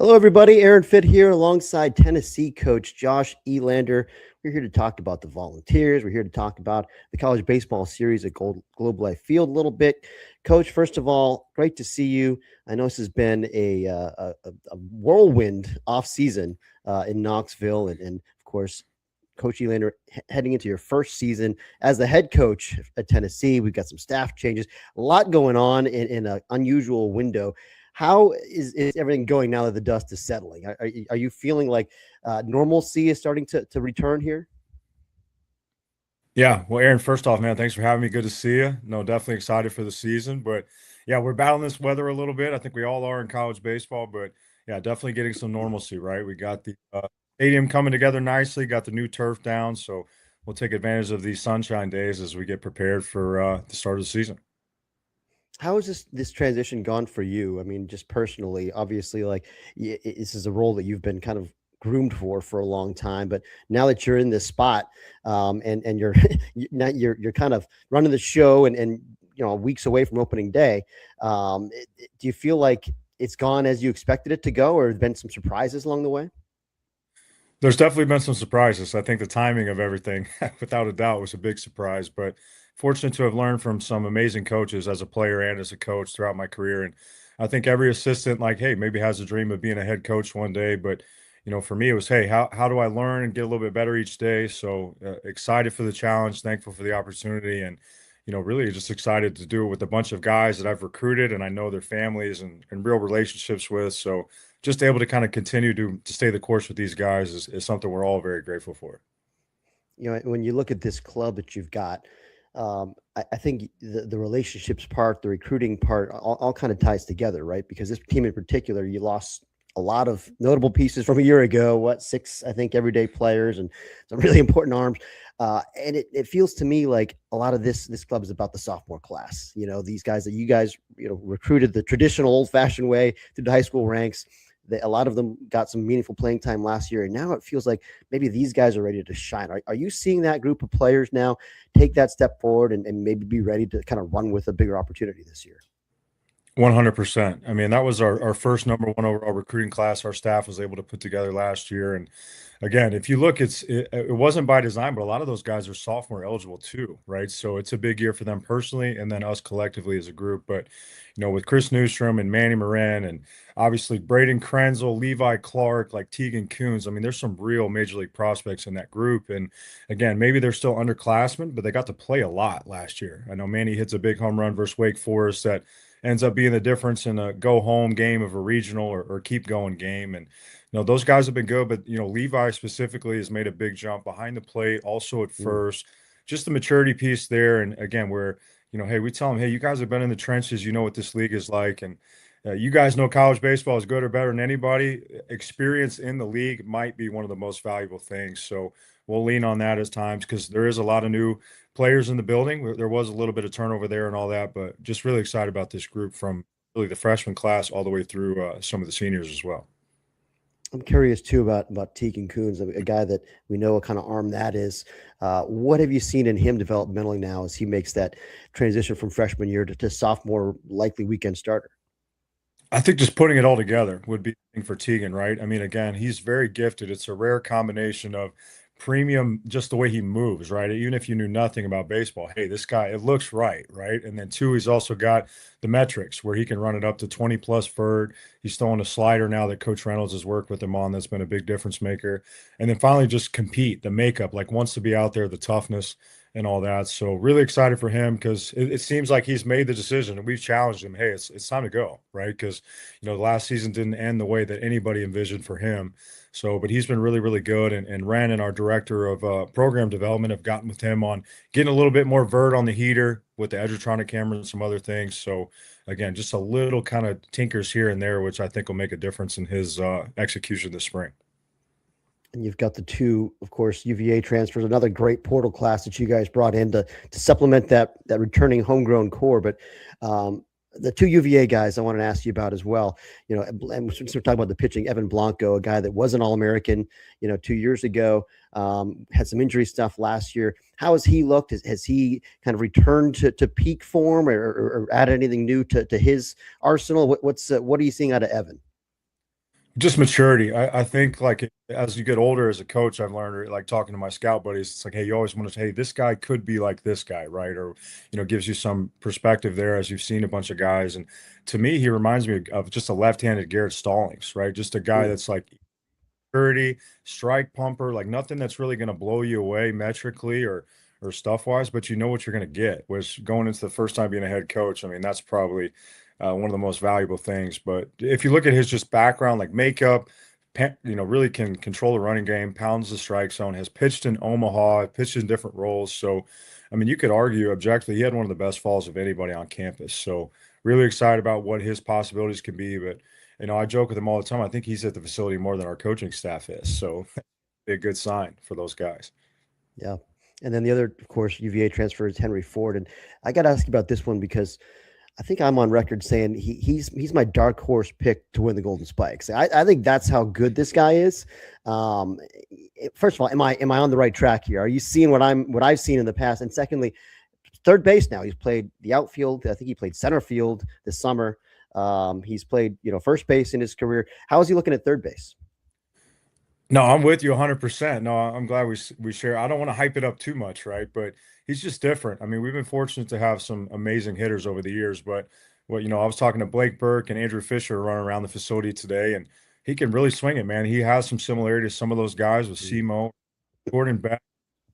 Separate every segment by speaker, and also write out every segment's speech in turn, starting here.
Speaker 1: Hello, everybody. Aaron Fitt here alongside Tennessee coach Josh Elander. We're here to talk about the Volunteers. We're here to talk about the college baseball series at Globe Life Field a little bit. Coach, first of all, great to see you. I know this has been a whirlwind off season in Knoxville, and of course, Coach Elander heading into your first season as the head coach at Tennessee. We've got some staff changes, a lot going on in an unusual window. How is everything going now that the dust is settling? Are you feeling like normalcy is starting to return here?
Speaker 2: Yeah, well, Aaron, first off, man, thanks for having me. Good to see you. No, definitely excited for the season. But yeah, we're battling this weather a little bit. I think we all are in college baseball, but yeah, definitely getting some normalcy, right? We got the stadium coming together nicely, got the new turf down. So we'll take advantage of these sunshine days as we get prepared for the start of the season.
Speaker 1: How has this transition gone for you? I mean, just personally, obviously, like this is a role that you've been kind of groomed for a long time, but now that you're in this spot, and you're you're kind of running the show, and weeks away from opening day, do you feel like it's gone as you expected it to go, or have been some surprises along the way?
Speaker 2: There's definitely been some surprises. I think the timing of everything, without a doubt, was a big surprise. But fortunate to have learned from some amazing coaches as a player and as a coach throughout my career. And I think every assistant, like, hey, maybe has a dream of being a head coach one day. But for me, it was, hey, how do I learn and get a little bit better each day? So excited for the challenge, thankful for the opportunity, and really just excited to do it with a bunch of guys that I've recruited and I know their families and real relationships with. So just able to kind of continue to stay the course with these guys is something we're all very grateful for.
Speaker 1: When you look at this club that you've got, I think the relationships part, the recruiting part, all kind of ties together, right? Because this team in particular, you lost a lot of notable pieces from a year ago. What, six, I think, everyday players and some really important arms. And it feels to me like a lot of this club is about the sophomore class. These guys that you guys recruited the traditional old fashioned way through the high school ranks. A lot of them got some meaningful playing time last year, and now it feels like maybe these guys are ready to shine. Are you seeing that group of players now take that step forward and maybe be ready to kind of run with a bigger opportunity this year?
Speaker 2: 100%. I mean, that was our first number one overall recruiting class our staff was able to put together last year. And again, if you look, it wasn't by design, but a lot of those guys are sophomore eligible too, right? So it's a big year for them personally and then us collectively as a group. But, with Chris Newstrom and Manny Moran and obviously Braden Krenzel, Levi Clark, like Tegan Coons, I mean, there's some real major league prospects in that group. And again, maybe they're still underclassmen, but they got to play a lot last year. I know Manny hits a big home run versus Wake Forest that ends up being the difference in a go home game of a regional or keep going game. And those guys have been good, but Levi specifically has made a big jump behind the plate, also at first. Just the maturity piece there. And again, where hey, we tell them, hey, you guys have been in the trenches, you know what this league is like, and you guys know college baseball is good or better than anybody. Experience in the league might be one of the most valuable things. So we'll lean on that as times because there is a lot of new players in the building. There was a little bit of turnover there and all that, but just really excited about this group from really the freshman class all the way through some of the seniors as well.
Speaker 1: I'm curious too about Tegan Coons, a guy that we know what kind of arm that is. What have you seen in him developmentally now as he makes that transition from freshman year to sophomore, likely weekend starter?
Speaker 2: I think just putting it all together would be the thing for Tegan, right? I mean, again, he's very gifted. It's a rare combination of premium, just the way he moves, right? Even if you knew nothing about baseball, hey, this guy, it looks right, right? And then two, he's also got the metrics where he can run it up to 20 plus vert. He's throwing a slider now that Coach Reynolds has worked with him on. That's been a big difference maker. And then finally, just compete, the makeup, like wants to be out there, the toughness and all that. So really excited for him because it seems like he's made the decision and we've challenged him. Hey, it's time to go, right? Because the last season didn't end the way that anybody envisioned for him. So, but he's been really, really good. And Ren and our director of program development have gotten with him on getting a little bit more vert on the heater with the Edgertronic camera and some other things. So again, just a little kind of tinkers here and there, which I think will make a difference in his execution this spring.
Speaker 1: And you've got the two, of course, UVA transfers, another great portal class that you guys brought in to supplement that returning homegrown core. But the two UVA guys I wanted to ask you about as well. And we're talking about the pitching, Evan Blanco, a guy that was an All-American, 2 years ago, had some injury stuff last year. How has he looked? Has he kind of returned to peak form or added anything new to his arsenal? What are you seeing out of Evan?
Speaker 2: Just maturity. I think like as you get older as a coach, I've learned, or like talking to my scout buddies, it's like, hey, you always want to say, hey, this guy could be like this guy, right? Or, gives you some perspective there as you've seen a bunch of guys. And to me, he reminds me of just a left-handed Garrett Stallings, right? Just a guy
Speaker 1: Mm,
Speaker 2: that's like 30, strike pumper, like nothing that's really going to blow you away metrically or stuff wise, but you know what you're going to get. Was going into the first time being a head coach. I mean, that's probably one of the most valuable things. But if you look at his just background, like makeup, really can control the running game, pounds the strike zone, has pitched in Omaha, pitched in different roles. So, I mean, you could argue objectively he had one of the best falls of anybody on campus. So, really excited about what his possibilities can be. But I joke with him all the time. I think he's at the facility more than our coaching staff is. So be a good sign for those guys.
Speaker 1: yeah. And then the other, of course, UVA transfer is Henry Ford. And I got to ask you about this one because I think I'm on record saying he's my dark horse pick to win the Golden Spikes. I think that's how good this guy is. First of all, am I on the right track here? Are you seeing what I've seen in the past? And secondly, third base now. He's played the outfield. I think he played center field this summer. He's played first base in his career. How is he looking at third base?
Speaker 2: No, I'm with you 100%. No, I'm glad we share. I don't want to hype it up too much, right? But he's just different. I mean, we've been fortunate to have some amazing hitters over the years, but I was talking to Blake Burke and Andrew Fisher running around the facility today, and he can really swing it, man. He has some similarity to some of those guys with Simo, Gordon Beck,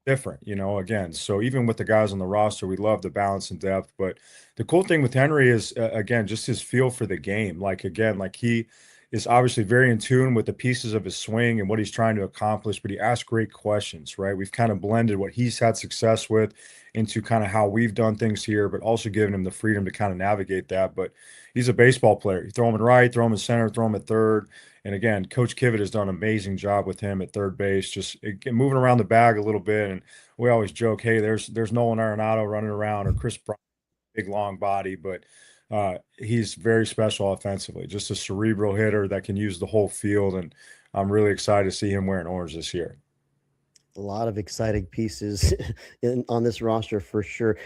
Speaker 2: different, again. So even with the guys on the roster, we love the balance and depth. But the cool thing with Henry is, again, just his feel for the game. Like, again, like he is obviously very in tune with the pieces of his swing and what he's trying to accomplish, but he asks great questions, right? We've kind of blended what he's had success with into kind of how we've done things here, but also giving him the freedom to kind of navigate that. But he's a baseball player. You throw him in right, throw him in center, throw him at third. And again, Coach Kivitt has done an amazing job with him at third base, just moving around the bag a little bit. And we always joke, hey, there's Nolan Arenado running around or Chris Bryant, big long body, but he's very special offensively, just a cerebral hitter that can use the whole field. And I'm really excited to see him wearing orange this year.
Speaker 1: A lot of exciting pieces on this roster for sure.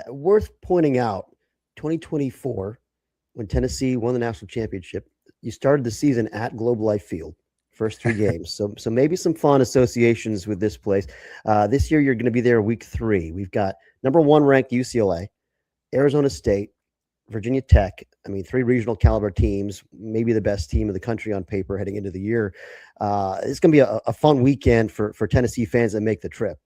Speaker 1: Worth pointing out, 2024, when Tennessee won the national championship, you started the season at Globe Life Field, first three games. So maybe some fun associations with this place. This year, you're going to be there week 3. We've got number 1 ranked UCLA, Arizona State, Virginia Tech. I mean, 3 regional caliber teams, maybe the best team in the country on paper heading into the year. It's going to be a fun weekend for Tennessee fans that make the trip.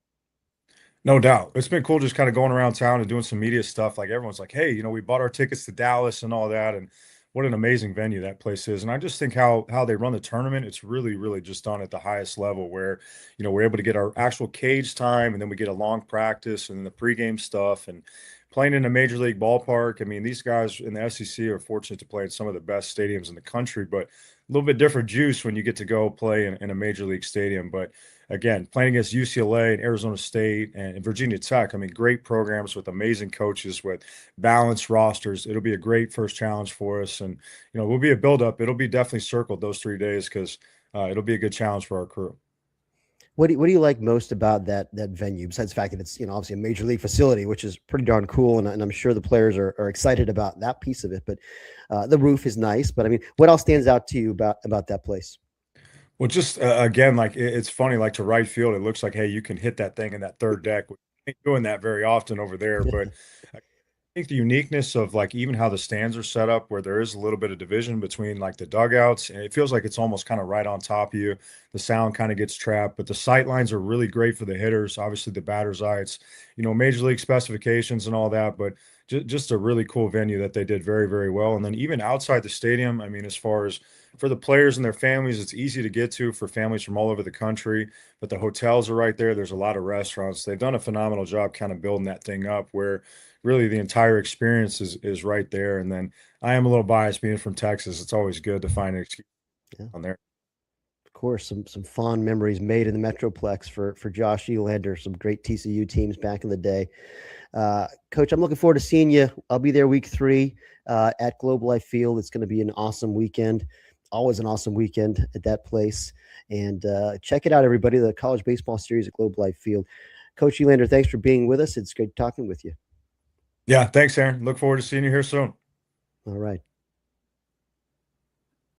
Speaker 2: No doubt. It's been cool just kind of going around town and doing some media stuff. Like everyone's like, hey, we bought our tickets to Dallas and all that. And what an amazing venue that place is. And I just think how they run the tournament, it's really, really just done at the highest level where, we're able to get our actual cage time and then we get a long practice and the pregame stuff and playing in a major league ballpark. I mean, these guys in the SEC are fortunate to play at some of the best stadiums in the country, but a little bit different juice when you get to go play in a major league stadium. But again, playing against UCLA and Arizona State and Virginia Tech, I mean, great programs with amazing coaches with balanced rosters. It'll be a great first challenge for us. And, we'll be a buildup. It'll be definitely circled those 3 days because it'll be a good challenge for our crew.
Speaker 1: What do you like most about that venue, besides the fact that it's obviously a major league facility, which is pretty darn cool, and I'm sure the players are excited about that piece of it. But the roof is nice. But I mean, what else stands out to you about that place?
Speaker 2: Well, just again, like it's funny, like to right field, it looks like, hey, you can hit that thing in that third deck. We ain't doing that very often over there, but I think the uniqueness of like even how the stands are set up, where there is a little bit of division between like the dugouts, and it feels like it's almost kind of right on top of you. The sound kind of gets trapped, but the sight lines are really great for the hitters. Obviously, the batter's eye, it's major league specifications and all that, but just a really cool venue that they did very, very well. And then even outside the stadium, I mean, as far as for the players and their families, it's easy to get to for families from all over the country. But the hotels are right there. There's a lot of restaurants. They've done a phenomenal job kind of building that thing up where really the entire experience is right there. And then I am a little biased being from Texas. It's always good to find an excuse
Speaker 1: Yeah.
Speaker 2: on there.
Speaker 1: Of course, some fond memories made in the Metroplex for Josh Elander, some great TCU teams back in the day. Coach, I'm looking forward to seeing you. I'll be there week 3 at Globe Life Field. It's going to be an awesome weekend. Always an awesome weekend at that place. And check it out, everybody, the college baseball series at Globe Life Field. Coach Elander, thanks for being with us. It's great talking with you.
Speaker 2: Yeah, thanks, Aaron. Look forward to seeing you here soon.
Speaker 1: All right.